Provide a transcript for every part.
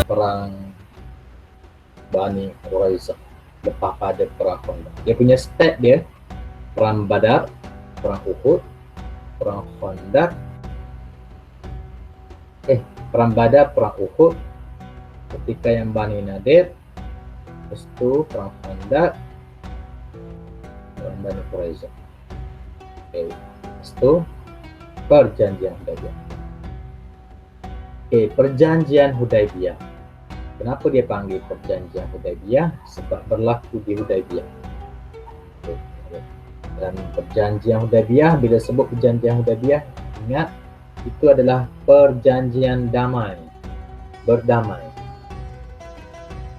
perang Bani Quraizah lepas pada perang Khandaq. Dia punya step dia perang Badar, perang Uhud, perang Khandaq, perang Badar, perang Uhud, ketika yang Bani Nadir, lepas tu perang Khandaq, perang Bani Quraizah. Lepas tu perjanjian Hudaibiyah. Perjanjian Hudaibiyah. Kenapa dia panggil perjanjian Hudaibiyah? Sebab berlaku di Hudaibiyah. Dan perjanjian Hudaibiyah, bila sebut perjanjian Hudaibiyah, ingat itu adalah perjanjian damai, berdamai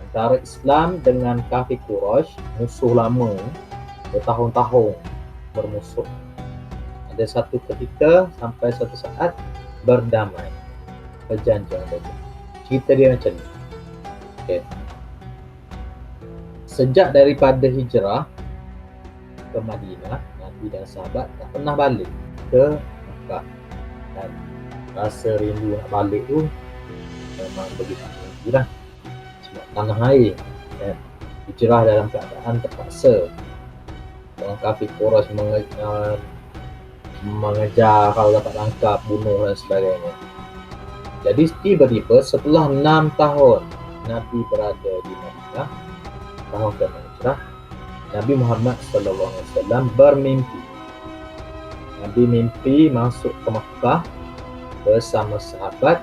antara Islam dengan kafir Quraisy, musuh lama bertahun-tahun bermusuh. Ada satu ketika sampai satu saat berdamai. Perjanjian Hudaibiyah. Cerita dia macam ni. Sejak daripada hijrah ke Madinah, Nabi dan sahabat tak pernah balik ke Mekah. Dan rasa rindu nak balik tu memang begitu tinggi lah. Sebab tanah air, hijrah dalam keadaan terpaksa. Orang kafir Quraisy mengejar, kalau dapat tangkap, bunuh dan sebagainya. Jadi tiba-tiba setelah 6 tahun Nabi berada di Madinah, tahun ke-6 hijrah, Nabi Muhammad SAW bermimpi. Nabi mimpi masuk ke Mekah bersama sahabat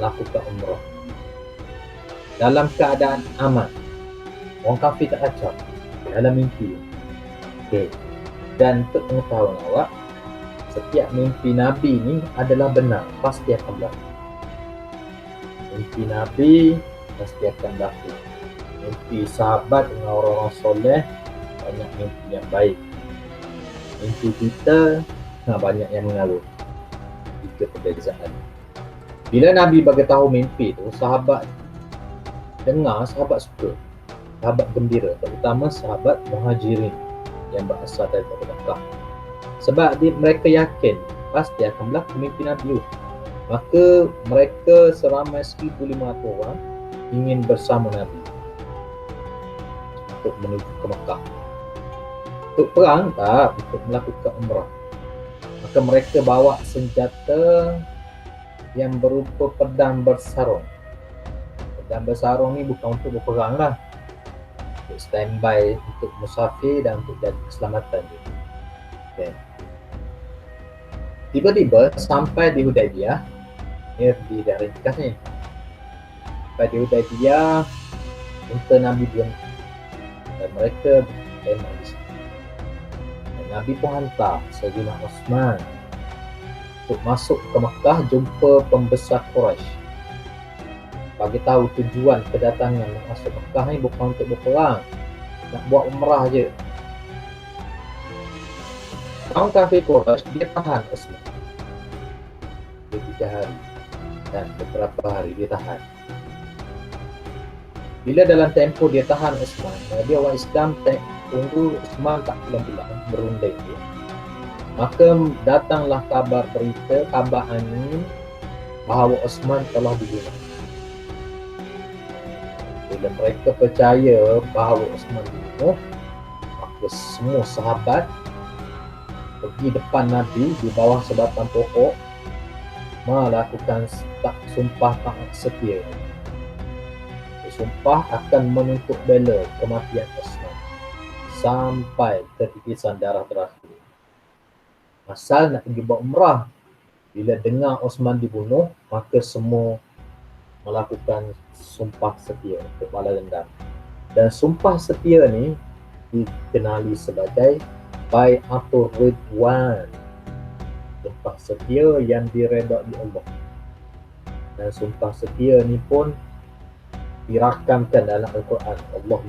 melakukan umrah dalam keadaan aman. Orang kafir tak kacau dalam mimpi. Dan untuk pengetahuan awak, setiap mimpi Nabi ni adalah benar, pasti akan berlaku. Mimpi Nabi pasti akan berlaku. Mimpi sahabat dengan orang-orang soleh banyak mimpi yang baik. Mimpi kita banyak yang mengaluh. Itu perbezaan. Bila Nabi bagi tahu mimpi tu, sahabat dengar, sahabat suka, sahabat gembira, terutama sahabat Muhajirin yang berasal daripada Mekah. Sebab mereka yakin pasti akan berlaku mimpi Nabi. Maka mereka seramai 1,500 orang ingin bersama Nabi untuk menuju ke Mekah. Untuk perang tak, untuk melakukan umrah. Maka mereka bawa senjata yang berupa pedang bersarung. Pedang bersarung ni bukan untuk berperang lah, untuk standby, untuk musafir dan untuk jaga keselamatan je. Tiba-tiba sampai di Hudaibiyah, ini dah ringkas ni. Sampai di Hudaibiyah, unta Nabi berhenti dan mereka memang di situ. Dan Nabi pun hantar Sayyidina Uthman untuk masuk ke Mekah jumpa pembesar Quraisy. Bagi tahu tujuan kedatangan masuk Mekah ni bukan untuk berperang, nak buat umrah je. Orang kafir Quraisy dia tahan Uthman. Dia 3 hari dan beberapa hari dia tahan. Bila dalam tempoh dia tahan Uthman, dia orang Islam tunggu Uthman tak pulang-pulang, berunding dia. Maka datanglah kabar berita, kabar angin bahawa Uthman telah dibunuh. Bila mereka percaya bahawa Uthman dibunuh, maka semua sahabat pergi depan Nabi di bawah sebatang pokok melakukan sumpah taat setia. Sumpah akan menuntut bela kematian Uthman sampai ketitisan darah terakhir. Asal nak pergi buat umrah. Bila dengar Uthman dibunuh, maka semua melakukan sumpah setia, kepala dendam. Dan sumpah setia ni dikenali sebagai Bai'atul Ridwan, sumpah setia yang diredai Allah. Dan sumpah setia ni pun dirakamkan dalam Al-Quran. Allah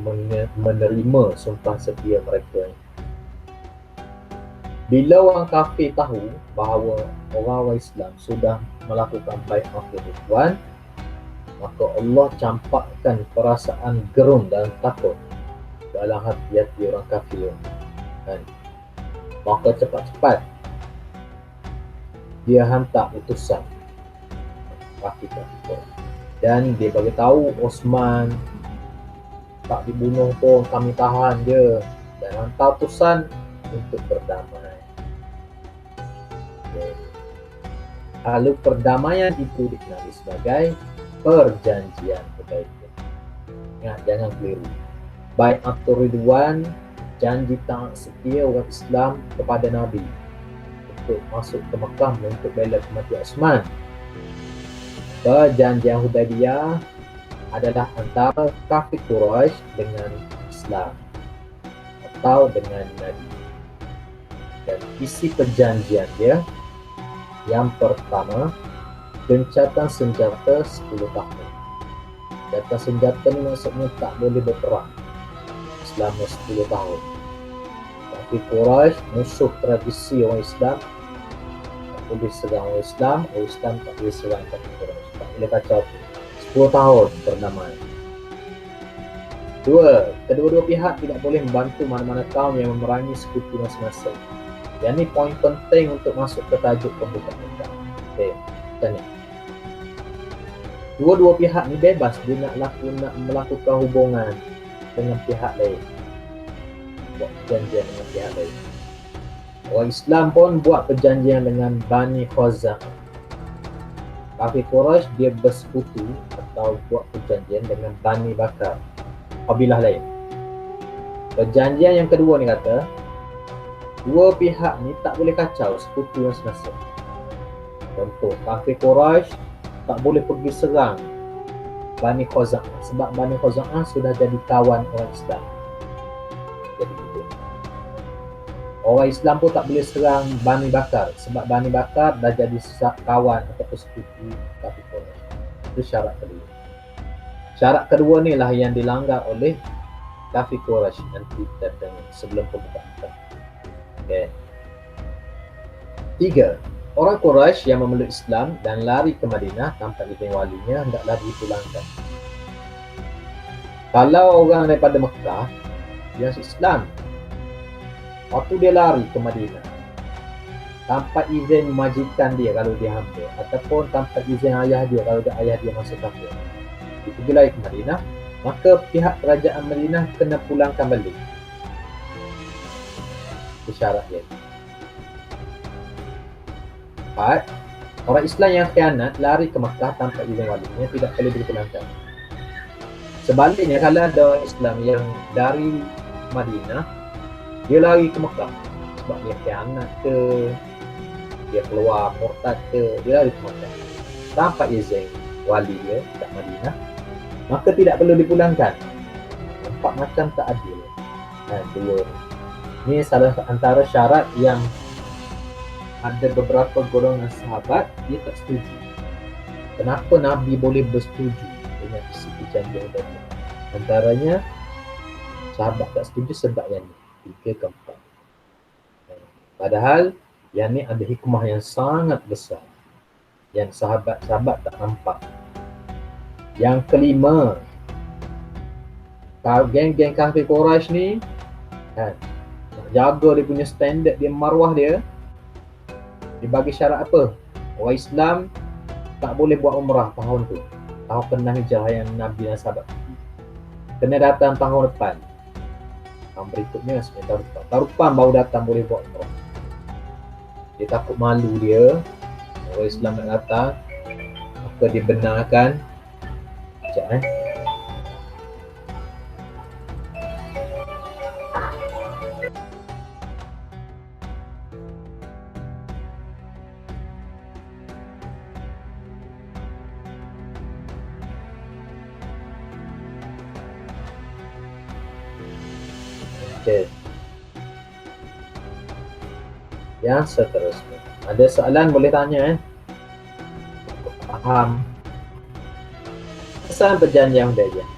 menerima sumpah setia mereka ni. Bila orang kafir tahu bahawa orang-orang Islam sudah melakukan Bai'atul Ridwan, maka Allah campakkan perasaan gerun dan takut dalam hati-hati orang kafir. Maka cepat-cepat dia hantar utusan kafir-kafir. Dan dia bagi tahu Osman tak dibunuh pun, kami tahan je dan hantar utusan untuk berdamai. Okay. Lalu perdamaian itu dikenali sebagai perjanjian Hudaibiyah. Ingat, jangan keliru. Bai'atul Ridwan, janji taat setia umat Islam kepada Nabi untuk masuk ke Mekah untuk bela kematian Osman. Perjanjian Hudaibiyah adalah antara kafir Quraisy dengan Islam atau dengan Nabi. Dan isi perjanjian dia, yang pertama, gencatan senjata 10 tahun. Gencatan senjata ni maksudnya tak boleh berperang selama 10 tahun. Tapi Quraisy, musuh tradisi orang Islam, tak boleh serang orang Islam tak boleh serang kafir Quraisy. Tak boleh kacau. 10 tahun berdamai. Dua, kedua-dua pihak tidak boleh membantu mana-mana kaum yang memerangi sekutu masing-masing. Yang ni poin penting untuk masuk ke tajuk pembukaan kita. Okey, macam ni. Dua-dua pihak ni bebas dia nak melakukan hubungan dengan pihak lain. Buat perjanjian dengan pihak lain. Orang Islam pun buat perjanjian dengan Bani Khuza'ah. Kafir Quraisy dia bersekutu atau buat perjanjian dengan Bani Bakar, kabilah lain. Perjanjian yang kedua ni kata, dua pihak ni tak boleh kacau sekutu masing-masing. Contoh, kafir Quraisy tak boleh pergi serang Bani Khuza'ah sebab Bani Khuza'ah sudah jadi kawan orang Islam. Jadi gitu. Orang Islam pun tak boleh serang Bani Bakar sebab Bani Bakar dah jadi kawan atau sekutu kafir Quraisy. Itu syarat kedua. Syarat kedua ni lah yang dilanggar oleh kafir Quraisy nanti kita tengok sebelum pembukaan. Okay. 3. Orang Quraisy yang memeluk Islam dan lari ke Madinah tanpa izin walinya hendaklah dipulangkan. Kalau orang daripada Mekah dia masuk Islam, waktu dia lari ke Madinah tanpa izin majikan dia kalau dia hamba, ataupun tanpa izin ayah dia kalau ayah dia masuk kafir, dia pergi lari ke Madinah, maka pihak kerajaan Madinah kena pulangkan balik. Itu syarat dia. 4. Orang Islam yang khianat lari ke Mekah tanpa izin walinya tidak perlu dipulangkan. Sebaliknya, kalau ada orang Islam yang dari Madinah dia lari ke Mekah sebab dia khianat ke, dia keluar murtad ke, dia lari ke Mekah tanpa izin wali dia kat Madinah, maka tidak perlu dipulangkan. Nampak macam tak adil. Dua ni salah antara syarat yang ada beberapa golongan sahabat dia tak setuju. Kenapa Nabi boleh bersetuju dengan isi perjanjian tadi? Antaranya sahabat tak setuju sebab yang ni, 3 ke 4. Padahal yang ni ada hikmah yang sangat besar yang sahabat-sahabat tak nampak. Yang kelima, geng-geng kafir Quraisy ni nak jaga dia punya standard dia, marwah dia. Dia bagi syarat apa? Orang Islam tak boleh buat umrah tahun tu, tahun kena hijrah yang Nabi dan sahabat. Kena datang tahun depan. Tahun berikutnya sebentar tahun depan baru datang boleh buat umrah. Dia takut malu dia, orang Islam nak datang, maka dia benarkan. Sekejap Okay. Yang seterusnya, ada soalan boleh tanya Faham? Kesan perjanjian Hudaibiyah.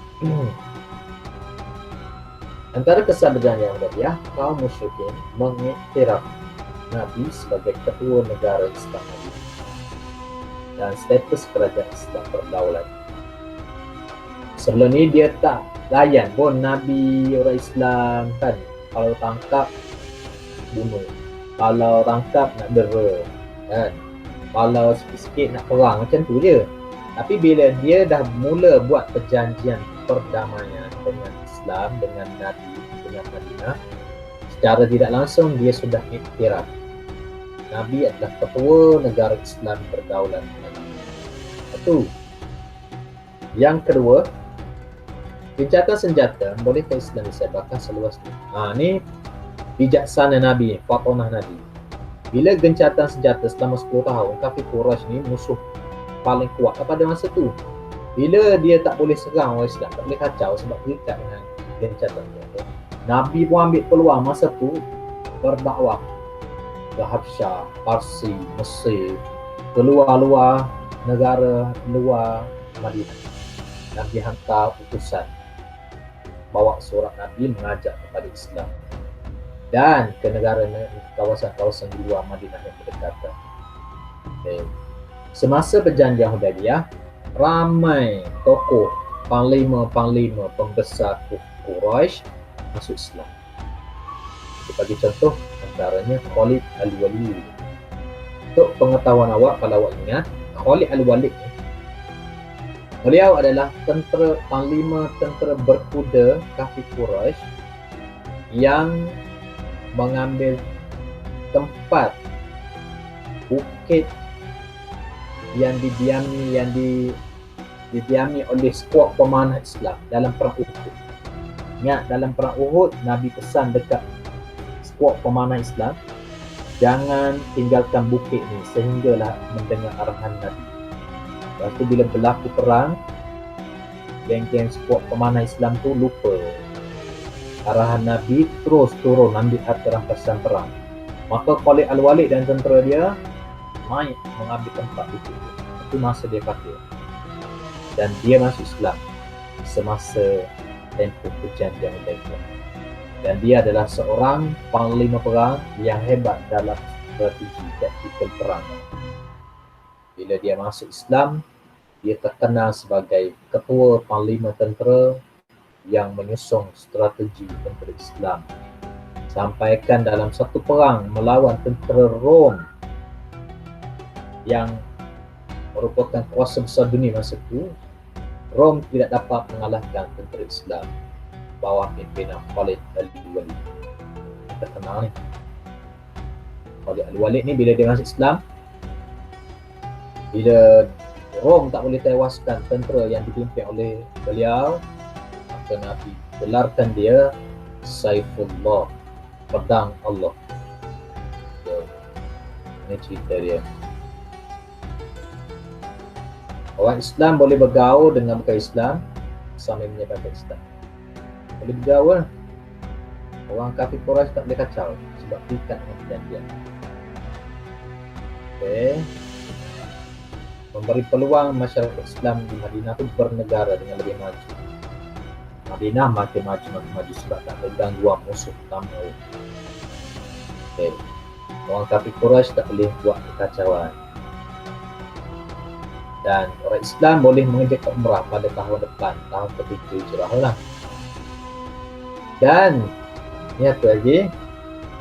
Antara kesan perjanjian Hudaibiyah, kaum musyrikin mengiktiraf Nabi sebagai ketua negara Islam dan status kerajaan Islam berdaulat. Sebelum ni dia tak layan pun Nabi orang Islam kan. Kalau tangkap bunuh, kalau tangkap nak dera kan, kalau sikit-sikit nak perang, macam tu je. Tapi bila dia dah mula buat perjanjian perdamaian dengan Islam, dengan Nabi, dengan Madinah, secara tidak langsung dia sudah iktiraf Nabi adalah ketua negara Islam berdaulat. Satu. Yang kedua, gencatan senjata boleh ke Islam disebarkan seluas ni. Ni bijaksana Nabi, fatonah Nabi. Bila gencatan senjata selama 10 tahun, kafir Quraisy ni musuh paling kuat pada masa tu. Bila dia tak boleh serang orang Islam, tak boleh kacau sebab terikat dengan gencatan senjata, Nabi pun ambil peluang masa tu berdakwah ke Habsyah, Parsi, Mesir, keluar-luar negara luar Madinah. Nabi hantar utusan bawa surat Nabi mengajak kepada Islam dan ke negara kawasan-kawasan di luar Madinah yang berdekatan. Semasa perjanjian Hudaybiyah, ramai tokoh panglima-panglima pembesar Quraisy masuk Islam. Bagi contoh, antaranya Khalid Al-Walid. Untuk pengetahuan awak, kalau awak ingat, Khalid Al-Walid ni, beliau adalah panglima tentera berkuda kafir Quraisy yang mengambil tempat bukit yang didiami oleh skuad pemanah Islam dalam perang Uhud. Ingat, dalam perang Uhud, Nabi pesan dekat skuad pemanah Islam, jangan tinggalkan bukit ni sehinggalah mendengar arahan Nabi. Lepas tu bila berlaku perang, geng-geng skuad pemanah Islam tu lupa arahan Nabi, terus turun ambil harta rampasan perang. Maka Khalid Al-Walid dan tentera dia naik mengambil tempat bukit. Itu masa dia kafir. Dan dia masuk Islam semasa tempoh perjanjian Hudaybiyah. Dan dia adalah seorang panglima perang yang hebat dalam strategi taktikal perang. Bila dia masuk Islam, dia terkenal sebagai ketua panglima tentera yang menyusung strategi tentera Islam. Sampaikan dalam satu perang melawan tentera Rom yang merupakan kuasa besar dunia masa itu, Rom tidak dapat mengalahkan tentera Islam bawah pimpinan Khalid Al-Walid. Kita kenal ni. Khalid Al-Walid ni bila dia masuk Islam, bila Rom tak boleh tewaskan tentera yang dipimpin oleh beliau, maka Nabi gelarkan dia Saifullah, pedang Allah. So, ini cerita dia. Orang Islam boleh bergaul dengan bukan Islam sambil menyebarkan Islam. Boleh bergaul. Orang kafir Quraisy tak boleh kacau sebab terikat dengan perjanjian. Memberi peluang masyarakat Islam di Madinah tu bernegara dengan lebih maju. Madinah makin maju sebab tak ada gangguan musuh utama. Orang kafir Quraisy tak boleh buat kekacauan. Dan orang Islam boleh mengerjakan umrah pada tahun depan, tahun ketiga Hijrah lah. Dan ni apa lagi,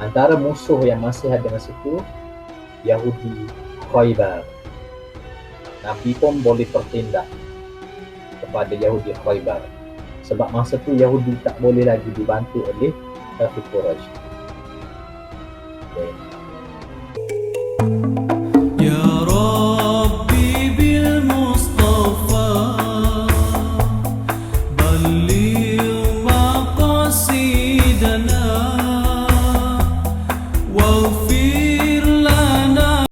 antara musuh yang masih ada masa itu, Yahudi Khaybar. Nabi pun boleh bertindak kepada Yahudi Khaybar sebab masa tu Yahudi tak boleh lagi dibantu oleh kafir Quraisy.